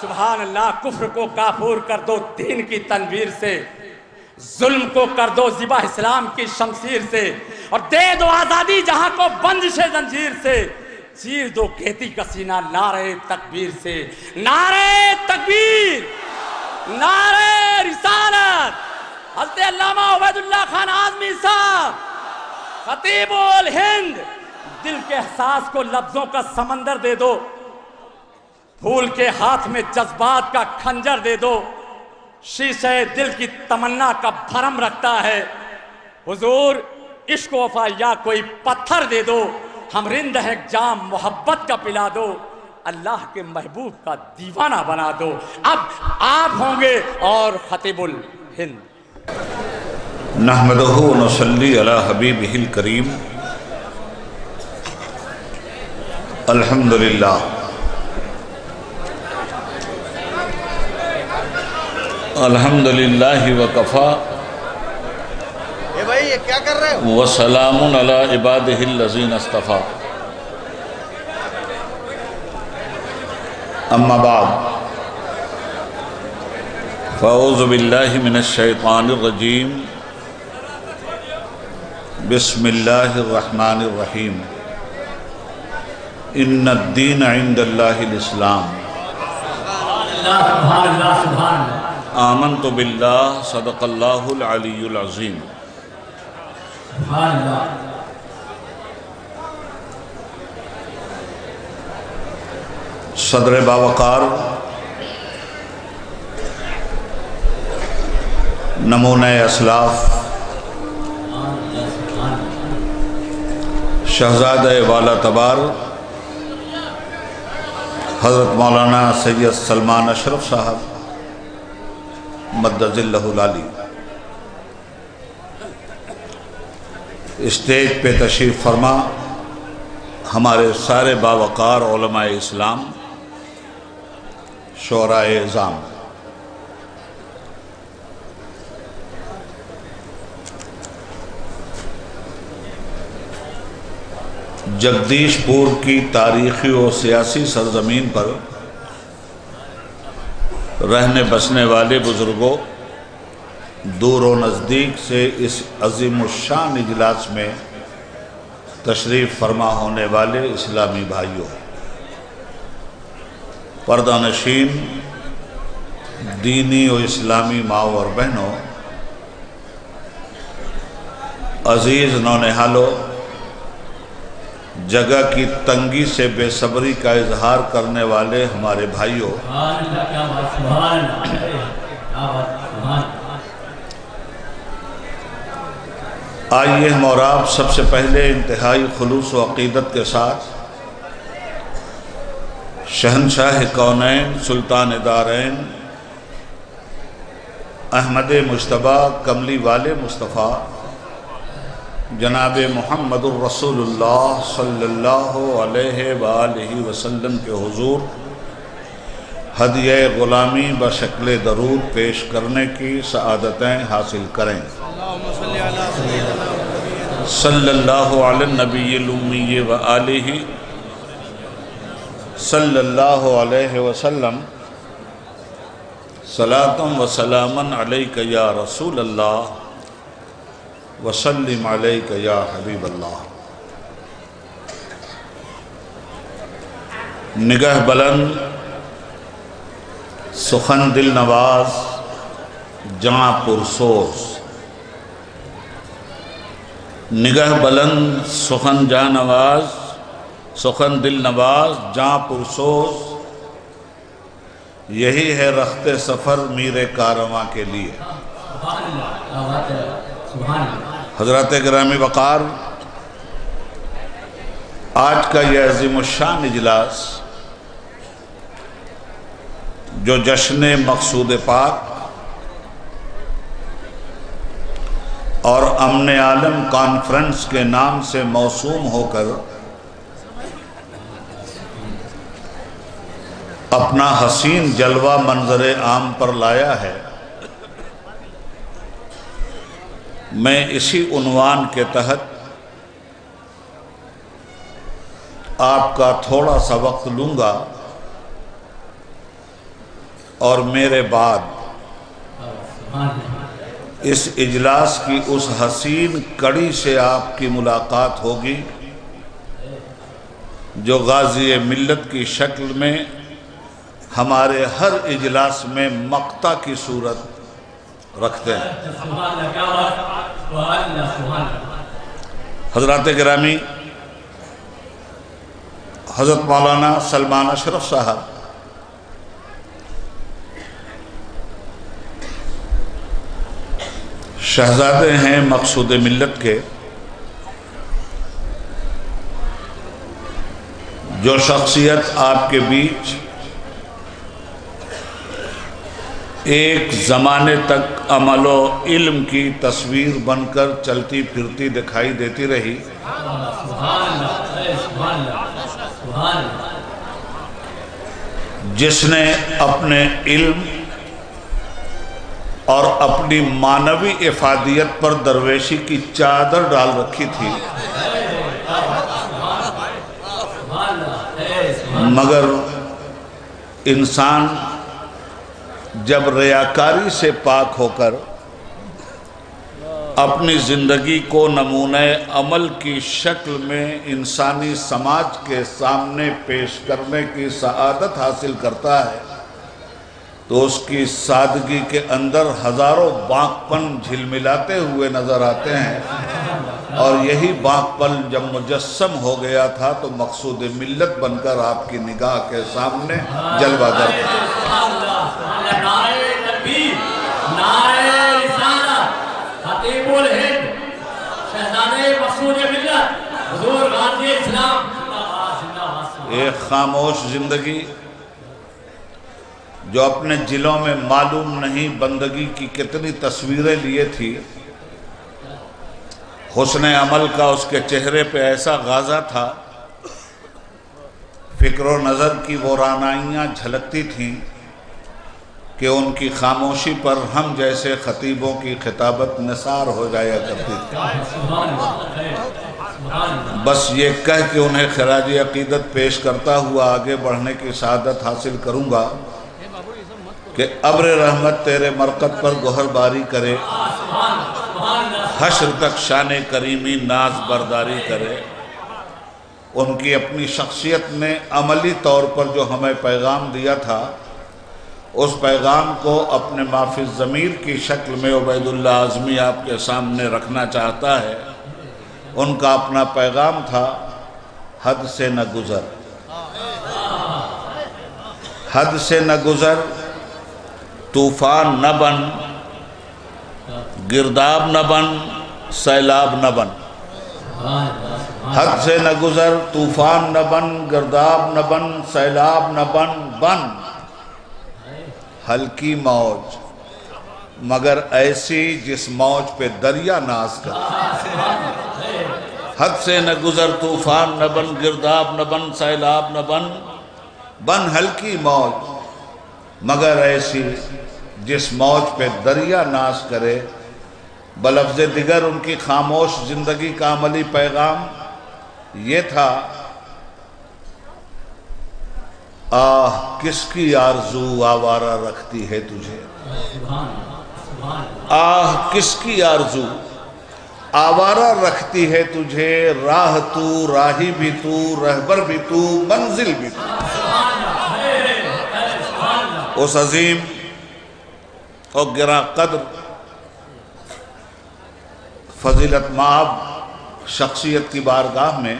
سبحان اللہ، کفر کو کافور کر دو دین کی تنویر سے، ظلم کو کر دو ذبح اسلام کی شمشیر سے، اور دے دو آزادی جہاں کو بندش زنجیر سے، چیر دو کہتی کا سینہ نعرہ تکبیر سے، نعرہ تکبیر، نعرہ رسالت۔ حضرت علامہ عبید اللہ خان اعظمی صاحب، خطیب الہند، دل کے احساس کو لفظوں کا سمندر دے دو، پھول کے ہاتھ میں جذبات کا کھنجر دے دو، شیشے دل کی تمنا کا بھرم رکھتا ہے، حضور عشق و وفا یا کوئی پتھر دے دو، ہم رند ہے جام محبت کا پلا دو، اللہ کے محبوب کا دیوانہ بنا دو۔ اب آپ ہوں گے اور خطیب الہند۔ نحمدہ و نصلی علی حبیبہ الکریم، الحمدللہ، الحمدللہ وکفا بھائی یہ کیا کر رہے ہو؟ وسلام علی عبادہ الذین اصطفیٰ، اما بعد فاعوذ باللہ من الشیطان الرجیم، بسم اللہ الرحمن الرحیم، ان الدین عند اللہ الاسلام، آمنت باللہ، صدق اللہ العلی العظیم۔ صدر باوقار، نمونہ اسلاف، شہزادہ والا تبار حضرت مولانا سید سلمان اشرف صاحب مدد ذلہ العالی، اسٹیج پہ تشریف فرما ہمارے سارے باوقار علماء اسلام، شعراء اعظام، جگدیش پور کی تاریخی و سیاسی سرزمین پر رہنے بسنے والے بزرگوں، دور و نزدیک سے اس عظیم الشان اجلاس میں تشریف فرما ہونے والے اسلامی بھائیوں، پردہ نشین دینی و اسلامی ماؤں اور بہنوں، عزیز نونہالوں، جگہ کی تنگی سے بے صبری کا اظہار کرنے والے ہمارے بھائیوں، آئیے ہم اور آپ سب سے پہلے انتہائی خلوص و عقیدت کے ساتھ شہنشاہ کونین، سلطان دارین، احمد مجتبی، کملی والے مصطفیٰ، جناب محمد الرسول اللہ صلی اللہ علیہ وآلہ وسلم کے حضور ہدیہ غلامی بشکل درود پیش کرنے کی سعادتیں حاصل کریں۔ صلی اللہ علی النبی الامی وآلہ صلی اللہ علیہ وسلم، صلاۃ و سلاما علیک یا رسول اللہ وسلم علیک یا حبیب اللہ۔ نگہ بلند، سخن دل نواز، جاں پرسوز، نگہ بلند، سخن جاں نواز، سخن دل نواز، جاں پرسوز، یہی ہے رخت سفر میر کارواں کے لیے۔ حضرات گرامی وقار، آج کا یہ عظیم الشان اجلاس جو جشن مقصود پاک اور امن عالم کانفرنس کے نام سے موسوم ہو کر اپنا حسین جلوہ منظر عام پر لایا ہے، میں اسی عنوان کے تحت آپ کا تھوڑا سا وقت لوں گا اور میرے بعد اس اجلاس کی اس حسین کڑی سے آپ کی ملاقات ہوگی جو غازی ملت کی شکل میں ہمارے ہر اجلاس میں مقطع کی صورت رکھتے ہیں۔ حضرات گرامی، حضرت مولانا سلمان اشرف صاحب شہزادے ہیں مقصود ملت کے، جو شخصیت آپ کے بیچ ایک زمانے تک عمل و علم کی تصویر بن کر چلتی پھرتی دکھائی دیتی رہی، جس نے اپنے علم اور اپنی معنوی افادیت پر درویشی کی چادر ڈال رکھی تھی، مگر انسان جب ریاکاری سے پاک ہو کر اپنی زندگی کو نمونہ عمل کی شکل میں انسانی سماج کے سامنے پیش کرنے کی سعادت حاصل کرتا ہے تو اس کی سادگی کے اندر ہزاروں باغپن جھلملاتے ہوئے نظر آتے ہیں، اور یہی باغپن جب مجسم ہو گیا تھا تو مقصود ملت بن کر آپ کی نگاہ کے سامنے جلوہ گر ایک خاموش زندگی جو اپنے جلوں میں معلوم نہیں بندگی کی کتنی تصویریں لیے تھی، حسن عمل کا اس کے چہرے پہ ایسا غازہ تھا، فکر و نظر کی وہ رعنائیاں جھلکتی تھیں کہ ان کی خاموشی پر ہم جیسے خطیبوں کی خطابت نثار ہو جایا کرتی تھی۔ بس یہ کہہ کہ انہیں خراج عقیدت پیش کرتا ہوا آگے بڑھنے کی سعادت حاصل کروں گا کہ ابر رحمت تیرے مرقد پر گوہر باری کرے، حشر تک شان کریمی ناز برداری کرے۔ ان کی اپنی شخصیت نے عملی طور پر جو ہمیں پیغام دیا تھا، اس پیغام کو اپنے مافی الضمیر کی شکل میں عبید اللہ اعظمی آپ کے سامنے رکھنا چاہتا ہے۔ ان کا اپنا پیغام تھا، حد سے نہ گزر، حد سے نہ گزر، طوفان نہ بن، گرداب نہ بن، سیلاب نہ بن۔ حد سے نہ گزر، طوفان نہ بن، گرداب نہ بن، سیلاب نہ بن، بن ہلکی موج مگر ایسی جس موج پہ دریا ناز کرے۔ حد سے نہ گزر، طوفان نہ بن، گرداب نہ بن، سیلاب نہ بن، بن ہلکی موج مگر ایسی جس موج پہ دریا ناز کرے۔ بلفظ دیگر ان کی خاموش زندگی کا عملی پیغام یہ تھا، آہ کس کی آرزو آوارہ رکھتی ہے تجھے، آہ کس کی آرزو آوارہ رکھتی ہے تجھے، راہ تو، راہی بھی تو، رہبر بھی تو، منزل بھی تو۔ اس عظیم اور گراں قدر فضیلت مآب شخصیت کی بارگاہ میں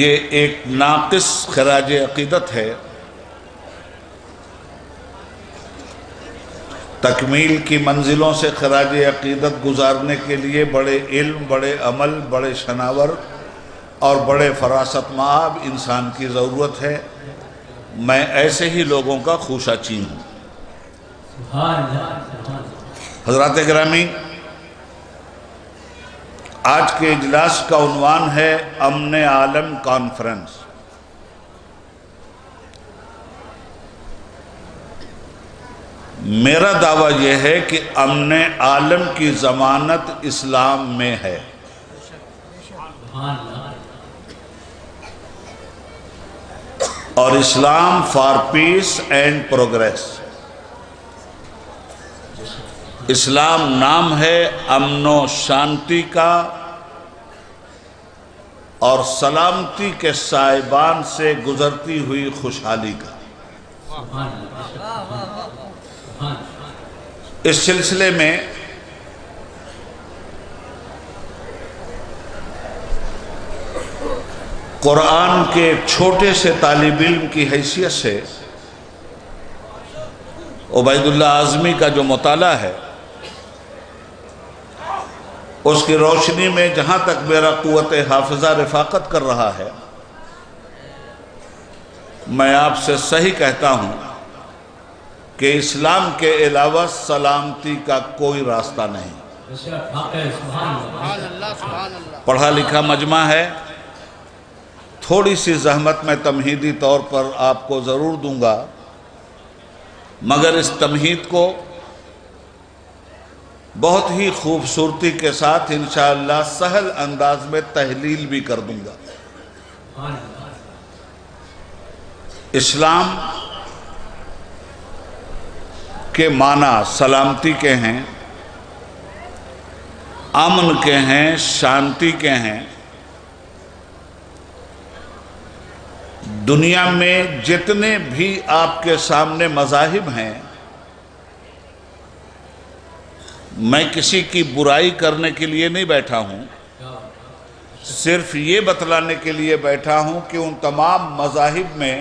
یہ ایک ناقص خراج عقیدت ہے، تکمیل کی منزلوں سے خراج عقیدت گزارنے کے لیے بڑے علم، بڑے عمل، بڑے شناور اور بڑے فراست مآب انسان کی ضرورت ہے۔ میں ایسے ہی لوگوں کا خوشہ چین ہوں۔ حضرات گرامی، آج کے اجلاس کا عنوان ہے امن عالم کانفرنس۔ میرا دعویٰ یہ ہے کہ امن عالم کی ضمانت اسلام میں ہے۔ اور اسلام فار پیس اینڈ پروگریس. اسلام نام ہے امن و شانتی کا اور سلامتی کے سائبان سے گزرتی ہوئی خوشحالی کا. اس سلسلے میں قرآن کے ایک چھوٹے سے طالب علم کی حیثیت سے عبید اللہ اعظمی کا جو مطالعہ ہے اس کی روشنی میں جہاں تک میرا قوت حافظہ رفاقت کر رہا ہے میں آپ سے صحیح کہتا ہوں کہ اسلام کے علاوہ سلامتی کا کوئی راستہ نہیں. پڑھا لکھا مجمع ہے. تھوڑی سی زحمت میں تمہیدی طور پر آپ کو ضرور دوں گا، مگر اس تمہید کو بہت ہی خوبصورتی کے ساتھ انشاءاللہ سہل انداز میں تحلیل بھی کر دوں گا. اسلام کے معنی سلامتی کے ہیں، امن کے ہیں، شانتی کے ہیں. دنیا میں جتنے بھی آپ کے سامنے مذاہب ہیں، میں کسی کی برائی کرنے کے لیے نہیں بیٹھا ہوں، صرف یہ بتلانے کے لیے بیٹھا ہوں کہ ان تمام مذاہب میں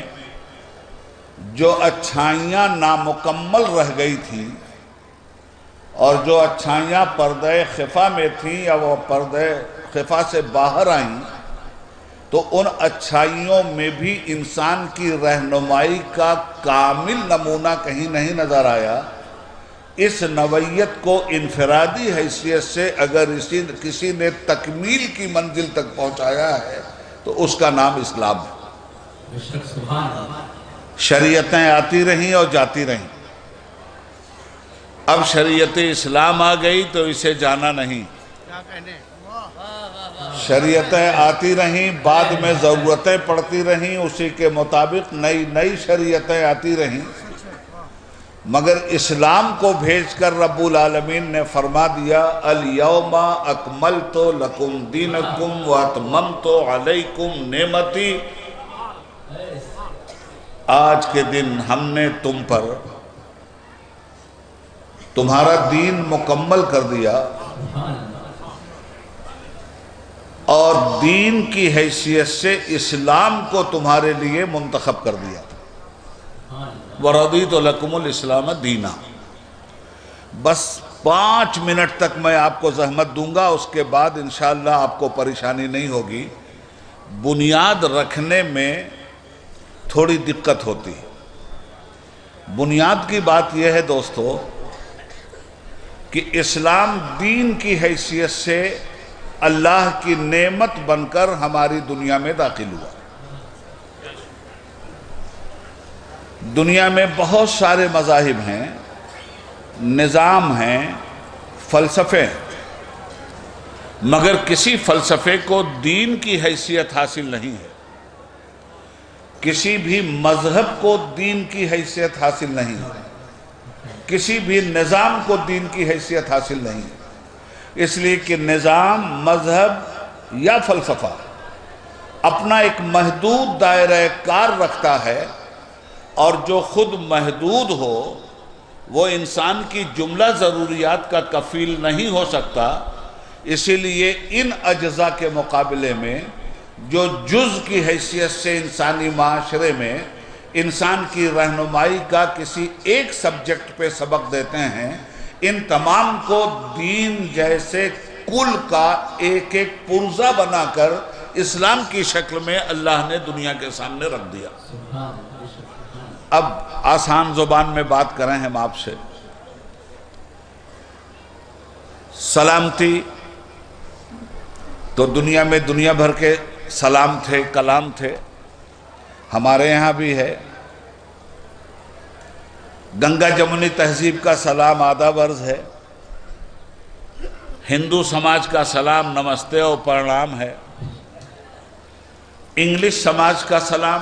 جو اچھائیاں نامکمل رہ گئی تھیں اور جو اچھائیاں پردہ خفا میں تھیں یا وہ پردہ خفا سے باہر آئیں، تو ان اچھائیوں میں بھی انسان کی رہنمائی کا کامل نمونہ کہیں نہیں نظر آیا. اس نوعیت کو انفرادی حیثیت سے اگر کسی نے تکمیل کی منزل تک پہنچایا ہے تو اس کا نام اسلام ہے. شریعتیں آتی رہیں اور جاتی رہیں. اب شریعت اسلام آ گئی تو اسے جانا نہیں. شریعتیں آتی رہیں، بعد میں ضرورتیں پڑتی رہیں، اسی کے مطابق نئی شریعتیں آتی رہیں، مگر اسلام کو بھیج کر رب العالمین نے فرما دیا الیوم اکملت لکم دینکم واتممت علیکم نعمتی. آج کے دن ہم نے تم پر تمہارا دین مکمل کر دیا اور دین کی حیثیت سے اسلام کو تمہارے لیے منتخب کر دیا. وَرَضِيتُ لَكُمُ الْإِسْلَامَ دِينًا. بس 5 منٹ تک میں آپ کو زحمت دوں گا، اس کے بعد انشاءاللہ آپ کو پریشانی نہیں ہوگی. بنیاد رکھنے میں تھوڑی دقت ہوتی ہے. بنیاد کی بات یہ ہے دوستو کہ اسلام دین کی حیثیت سے اللہ کی نعمت بن کر ہماری دنیا میں داخل ہوا. دنیا میں بہت سارے مذاہب ہیں، نظام ہیں، فلسفے ہیں، مگر کسی فلسفے کو دین کی حیثیت حاصل نہیں ہے. کسی بھی مذہب کو دین کی حیثیت حاصل نہیں ہے. کسی بھی نظام کو دین کی حیثیت حاصل نہیں ہے. اس لیے کہ نظام، مذہب یا فلسفہ اپنا ایک محدود دائرہ کار رکھتا ہے، اور جو خود محدود ہو وہ انسان کی جملہ ضروریات کا کفیل نہیں ہو سکتا. اسی لیے ان اجزاء کے مقابلے میں جو جز کی حیثیت سے انسانی معاشرے میں انسان کی رہنمائی کا کسی ایک سبجیکٹ پہ سبق دیتے ہیں، ان تمام کو دین جیسے کل کا ایک ایک پرزہ بنا کر اسلام کی شکل میں اللہ نے دنیا کے سامنے رکھ دیا. اب آسان زبان میں بات کریں ہم آپ سے. سلامتی تو دنیا میں دنیا بھر کے سلام تھے، کلام تھے. ہمارے یہاں بھی ہے. گنگا جمنی تہذیب کا سلام آداب عرض ہے. ہندو سماج کا سلام نمستے اور پرنام ہے. انگلش سماج کا سلام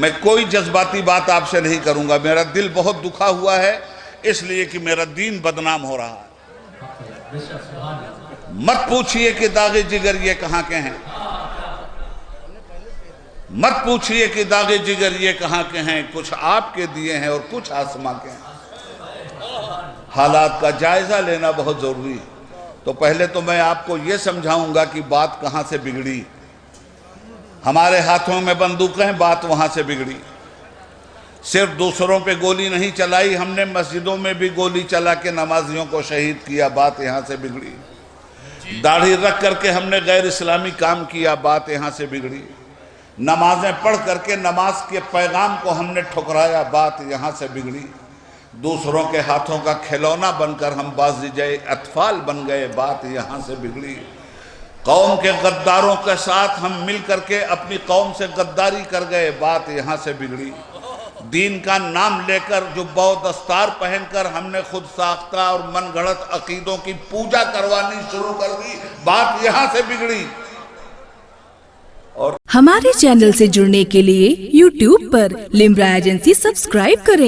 میں کوئی جذباتی بات آپ سے نہیں کروں گا. میرا دل بہت دکھا ہوا ہے اس لیے کہ میرا دین بدنام ہو رہا ہے. مت پوچھئے کہ داغ جگر یہ کہاں کے ہیں. مت پوچھئے کہ داغ جگر یہ کہاں کے ہیں. کچھ آپ کے دیے ہیں اور کچھ آسماں کے ہیں. حالات کا جائزہ لینا بہت ضروری ہے. تو پہلے تو میں آپ کو یہ سمجھاؤں گا کہ بات کہاں سے بگڑی. ہمارے ہاتھوں میں بندوقیں، بات وہاں سے بگڑی. صرف دوسروں پہ گولی نہیں چلائی، ہم نے مسجدوں میں بھی گولی چلا کے نمازیوں کو شہید کیا، بات یہاں سے بگڑی. داڑھی رکھ کر کے ہم نے غیر اسلامی کام کیا، بات یہاں سے بگڑی. نمازیں پڑھ کر کے نماز کے پیغام کو ہم نے ٹھکرایا، بات یہاں سے بگڑی. دوسروں کے ہاتھوں کا کھلونا بن کر ہم بازیچے اطفال بن گئے، بات یہاں سے بگڑی. قوم کے غداروں کے ساتھ ہم مل کر کے اپنی قوم سے غداری کر گئے، بات یہاں سے بگڑی. دین کا نام لے کر جبہ و دستار پہن کر ہم نے خود ساختہ اور من گھڑت عقیدوں کی پوجا کروانی شروع کر دی، بات یہاں سے بگڑی. ہمارے چینل سے جڑنے کے لیے YouTube پر لمبرا ایجنسی سبسکرائب کریں.